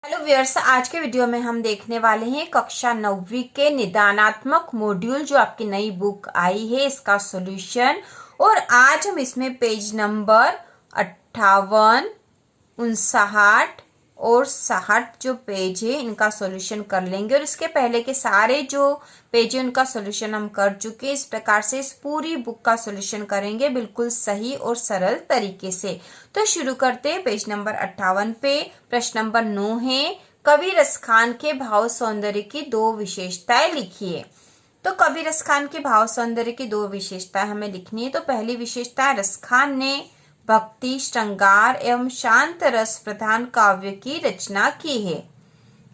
Hello viewers, आज के video में हम देखने वाले हैं कक्षा 9वीं के निदानात्मक मॉड्यूल जो आपकी नई बुक आई है इसका सॉल्यूशन। और आज हम इसमें पेज नंबर 58, 59 और 60 जो पेज है इनका सॉल्यूशन कर लेंगे। और इसके पहले के सारे जो पेज है उनका सॉल्यूशन हम कर चुके हैं। इस प्रकार से इस पूरी बुक का सॉल्यूशन करेंगे बिल्कुल सही और सरल तरीके से। तो शुरू करते हैं। पेज नंबर 58 पे प्रश्न नंबर 9 है, कवि रसखान के भाव सौंदर्य की दो विशेषताएं लिखिए। तो कवि रसखान के भाव सौंदर्य की दो विशेषताएं हमें लिखनी है। तो पहली विशेषता, रसखान ने भक्ति, श्रृंगार एवं शांत रस प्रधान काव्य की रचना की है।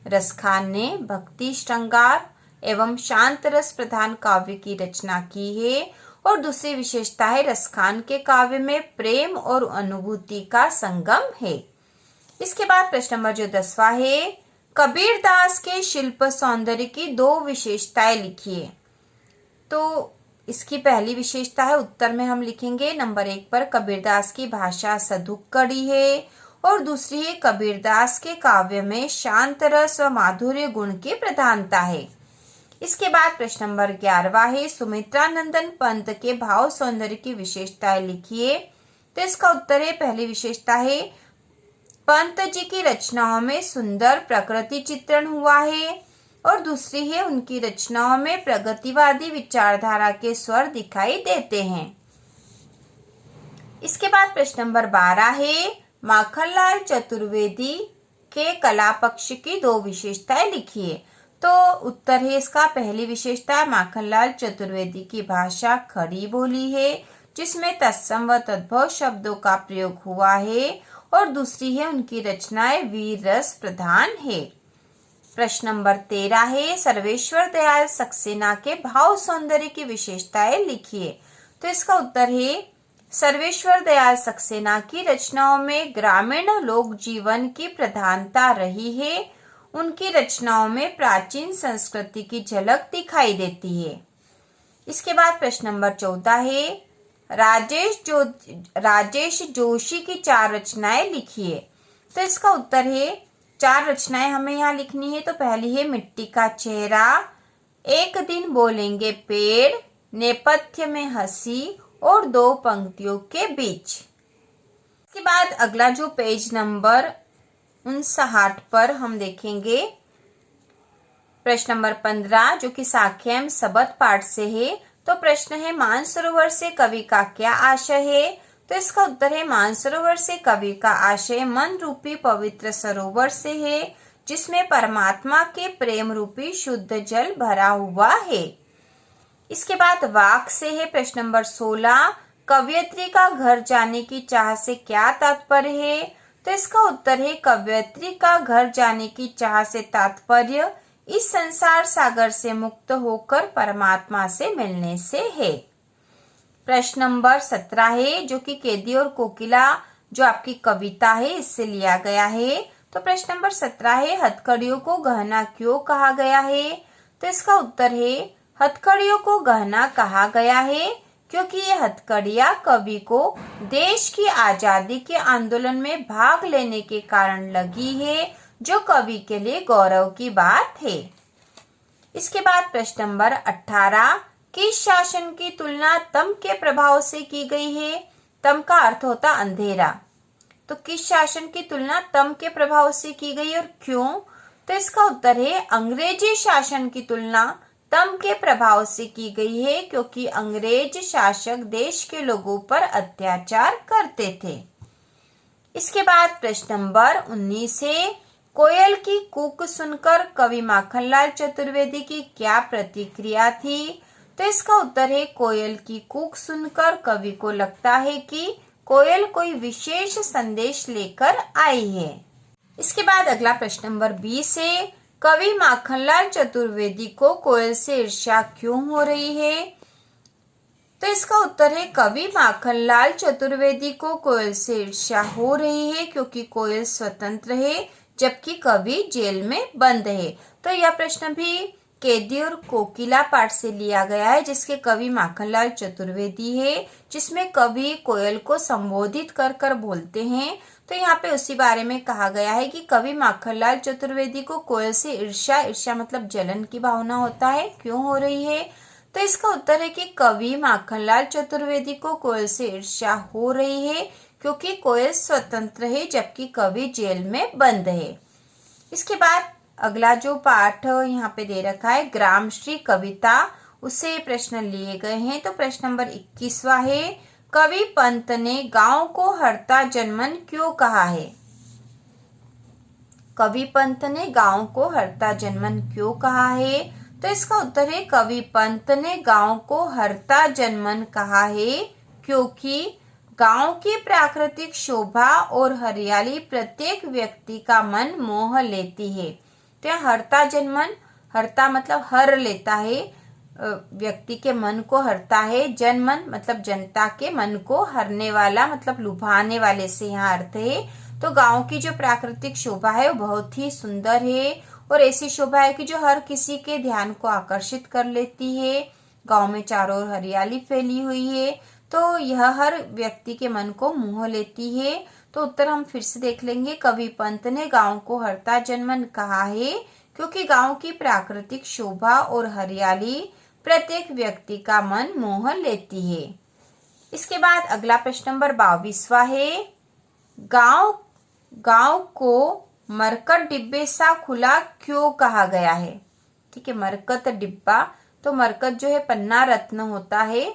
रसखान ने भक्ति, श्रृंगार एवं शांत रस प्रधान काव्य की रचना की है। और दूसरी विशेषता है, रसखान के काव्य में प्रेम और अनुभूति का संगम है। इसके बाद प्रश्न नंबर जो 10वां है, कबीरदास के शिल्प सौंदर्य की दो विशेषताएं लिखिए। तो इसकी पहली विशेषता है, उत्तर में हम लिखेंगे नंबर 1 पर, कबीरदास की भाषा सधुक कड़ी है। और दूसरी है, कबीरदास के काव्य में शांत रस व माधुर्य गुण की प्रधानता है। इसके बाद प्रश्न नंबर 11वां है, सुमित्रानंदन पंत के भाव सौंदर्य की विशेषताएं लिखिए। तो इसका उत्तर है, पहली विशेषता है, पंत जी की रचनाओं में सुंदर प्रकृति चित्रण हुआ है। और दूसरी है, उनकी रचनाओं में प्रगतिवादी विचारधारा के स्वर दिखाई देते हैं। इसके बाद प्रश्न नंबर 12 है, माखनलाल चतुर्वेदी के कला पक्ष की दो विशेषताएं लिखिए। तो उत्तर है इसका, पहली विशेषता, माखनलाल चतुर्वेदी की भाषा खड़ी बोली है जिसमें तत्सम व तद्भव शब्दों का प्रयोग हुआ है। और दूसरी है, उनकी रचनाएं वीर रस प्रधान है। प्रश्न नंबर 13 है, सर्वेश्वर दयाल सक्सेना के भाव सौंदर्य की विशेषताएं लिखिए। तो इसका उत्तर है, सर्वेश्वर दयाल सक्सेना की रचनाओं में ग्रामीण लोक जीवन की प्रधानता रही है। उनकी रचनाओं में प्राचीन संस्कृति की झलक दिखाई देती है। इसके बाद प्रश्न नंबर 14 है, राजेश जोशी की 4 रचनाएं लिखिए। तो इसका उत्तर है, 4 रचनाएं हमें यहाँ लिखनी है। तो पहली है, मिट्टी का चेहरा, एक दिन बोलेंगे पेड़, नेपथ्य में हंसी और दो पंक्तियों के बीच। इसके बाद अगला जो पेज नंबर 59 पर हम देखेंगे प्रश्न नंबर 15 जो कि साख्यम सबद पाठ से है। तो प्रश्न है, मानसरोवर से कवि का क्या आशय है। तो इसका उत्तर है, मानसरोवर से कवि का आशय मन रूपी पवित्र सरोवर से है जिसमें परमात्मा के प्रेम रूपी शुद्ध जल भरा हुआ है। इसके बाद वाक से है प्रश्न नंबर 16, कवयित्री का घर जाने की चाह से क्या तात्पर्य है। तो इसका उत्तर है, कवयित्री का घर जाने की चाह से तात्पर्य इस संसार सागर से मुक्त होकर परमात्मा से मिलने से है। प्रश्न नंबर 17 है जो कि केदी और कोकिला जो आपकी कविता है इससे लिया गया है। तो प्रश्न नंबर 17 है, हथकड़ियों को गहना क्यों कहा गया है। तो इसका उत्तर है, हथकड़ियों को गहना कहा गया है क्योंकि ये हथकड़ियां कवि को देश की आजादी के आंदोलन में भाग लेने के कारण लगी है जो कवि के लिए गौरव की बात है। इसके बाद प्रश्न नंबर 18, किस शासन की तुलना तम के प्रभाव से की गई है। तम का अर्थ होता अंधेरा। तो किस शासन की तुलना तम के प्रभाव से की गई और क्यों। तो इसका उत्तर है, अंग्रेजी शासन की तुलना तम के प्रभाव से की गई है क्योंकि अंग्रेज शासक देश के लोगों पर अत्याचार करते थे। इसके बाद प्रश्न नंबर 19 है, कोयल की कूक सुनकर कवि माखनलाल चतुर्वेदी की क्या प्रतिक्रिया थी। तो इसका उत्तर है, कोयल की कूक सुनकर कवि को लगता है कि कोयल कोई विशेष संदेश लेकर आई है। इसके बाद अगला प्रश्न नंबर 20 है, कवि माखनलाल चतुर्वेदी को कोयल से ईर्ष्या क्यों हो रही है। तो इसका उत्तर है, कवि माखनलाल चतुर्वेदी को कोयल से ईर्ष्या हो रही है क्योंकि कोयल स्वतंत्र है जबकि कवि जेल में बंद है। तो यह प्रश्न भी केदी और कोकिला पाठ से लिया गया है जिसके कवि माखनलाल चतुर्वेदी है, जिसमें कवि कोयल को संबोधित कर कर बोलते हैं। तो यहाँ पे उसी बारे में कहा गया है कि कवि माखनलाल चतुर्वेदी को कोयल से ईर्ष्या, ईर्ष्या मतलब जलन की भावना होता है, क्यों हो रही है? तो इसका उत्तर है कि कवि माखनलाल चतुर्वेदी को कोयल से ईर्ष्या हो रही है क्योंकि कोयल स्वतंत्र है जबकि कवि जेल में बंद है। इसके बाद अगला जो पाठ यहाँ पे दे रखा है ग्रामश्री कविता, उससे प्रश्न लिए गए हैं। तो प्रश्न नंबर 21वां है, कवि पंत ने गांव को हरता जनमन क्यों कहा है? कवि पंत ने गांव को हरता जनमन क्यों कहा है? तो इसका उत्तर है कवि पंत ने गांव को हरता जनमन कहा है क्योंकि गांव की प्राकृतिक शोभा और हरियाली प्रत्येक व्यक्ति का मन मोह लेती है। तो यह हरता जनमन, हरता मतलब हर लेता है, व्यक्ति के मन को हरता है, जनमन मतलब जनता के मन को हरने वाला मतलब लुभाने वाले से यहाँ अर्थ है। तो गांव की जो प्राकृतिक शोभा है वो बहुत ही सुंदर है और ऐसी शोभा है कि जो हर किसी के ध्यान को आकर्षित कर लेती है। गांव में चारों ओर हरियाली फैली हुई है तो यह हर व्यक्ति के मन को मोह लेती है। तो उत्तर हम फिर से देख लेंगे, कवि पंत ने गांव को हरता जनमन कहा है क्योंकि गांव की प्राकृतिक शोभा और हरियाली प्रत्येक व्यक्ति का मन मोह लेती है। इसके बाद अगला प्रश्न नंबर 22वां है, गांव को मरकत डिब्बे सा खुला क्यों कहा गया है? ठीक है, मरकत डिब्बा, तो मरकत जो है पन्ना रत्न होता है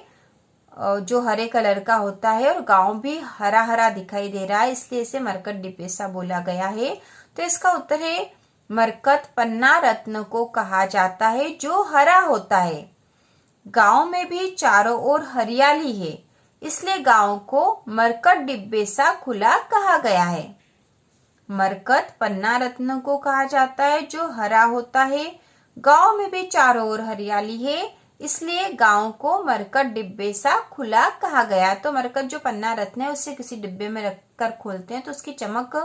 जो हरे कलर का होता है और गांव भी हरा हरा दिखाई दे रहा है, इसलिए इसे मरकत डिब्बे सा बोला गया है। तो इसका उत्तर है मरकत पन्ना रत्न को कहा जाता है जो हरा होता है। गांव में भी चारों ओर हरियाली है इसलिए गांव को मरकत डिब्बे सा खुला कहा गया है। मरकत पन्ना रत्न को कहा जाता है जो हरा होता है, गांव में भी चारों ओर हरियाली है इसलिए गांव को मरकत डिब्बे सा खुला कहा गया। तो मरकत जो पन्ना रत्न है उससे किसी डिब्बे में रखकर खोलते हैं तो उसकी चमक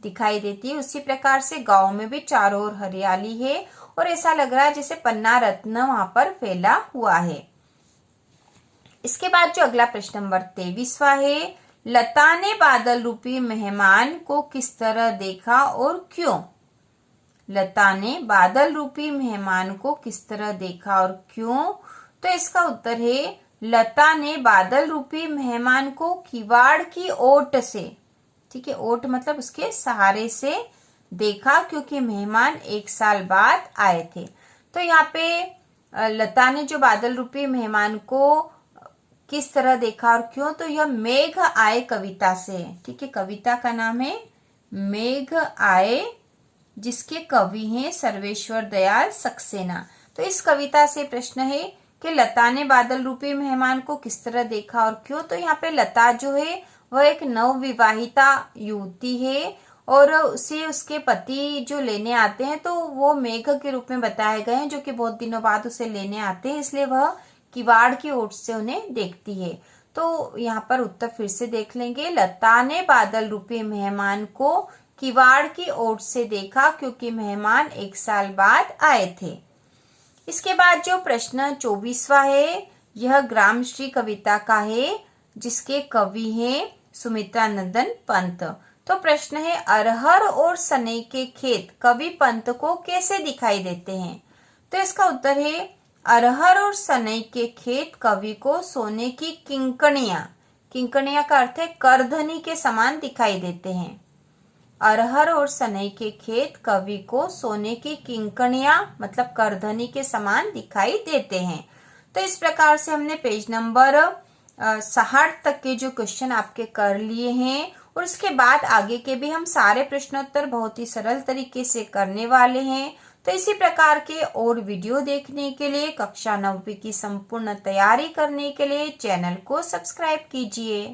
दिखाई देती है। उसी प्रकार से गांव में भी चारों ओर हरियाली है और ऐसा लग रहा है जैसे पन्ना रत्न वहां पर फैला हुआ है। इसके बाद जो अगला प्रश्न नंबर 23वां है, लता ने बादल रूपी मेहमान को किस तरह देखा और क्यों? लता ने बादल रूपी मेहमान को किस तरह देखा और क्यों? तो इसका उत्तर है लता ने बादल रूपी मेहमान को किवाड़ की ओट से, ठीक है, ओट मतलब उसके सहारे से देखा क्योंकि मेहमान 1 साल बाद आए थे। तो यहाँ पे लता ने जो बादल रूपी मेहमान को किस तरह देखा और क्यों, तो यह मेघ आए कविता से, ठीक है, कविता का नाम है मेघ आए जिसके कवि हैं सर्वेश्वर दयाल सक्सेना। तो इस कविता से प्रश्न है कि लता ने बादल रूपी मेहमान को किस तरह देखा और क्यों। तो यहाँ पे लता जो है वह एक नवविवाहिता युवती है और उसे उसके पति जो लेने आते हैं तो वो मेघ के रूप में बताए गए हैं जो कि बहुत दिनों बाद उसे लेने आते हैं, इसलिए वह किवाड़ की ओट से उन्हें देखती है। तो यहाँ पर उत्तर फिर से देख लेंगे, लता ने बादल रूपी मेहमान को किवाड़ की ओट से देखा क्योंकि मेहमान 1 साल बाद आए थे। इसके बाद जो प्रश्न 24वां है यह ग्रामश्री कविता का है जिसके कवि हैं सुमित्रा नंदन पंत। तो प्रश्न है अरहर और सनई के खेत कवि पंत को कैसे दिखाई देते हैं? तो इसका उत्तर है अरहर और सनई के खेत कवि को सोने की किंकणियां, किंकणियां का अर्थ है करधनी के समान दिखाई देते हैं। अरहर और सनई के खेत कवि को सोने की किंकणियां मतलब करधनी के समान दिखाई देते हैं। तो इस प्रकार से हमने पेज नंबर 60 तक के जो क्वेश्चन आपके कर लिए हैं और उसके बाद आगे के भी हम सारे प्रश्नोत्तर बहुत ही सरल तरीके से करने वाले हैं। तो इसी प्रकार के और वीडियो देखने के लिए, कक्षा 9वीं की संपूर्ण तैयारी करने के लिए चैनल को सब्सक्राइब कीजिए।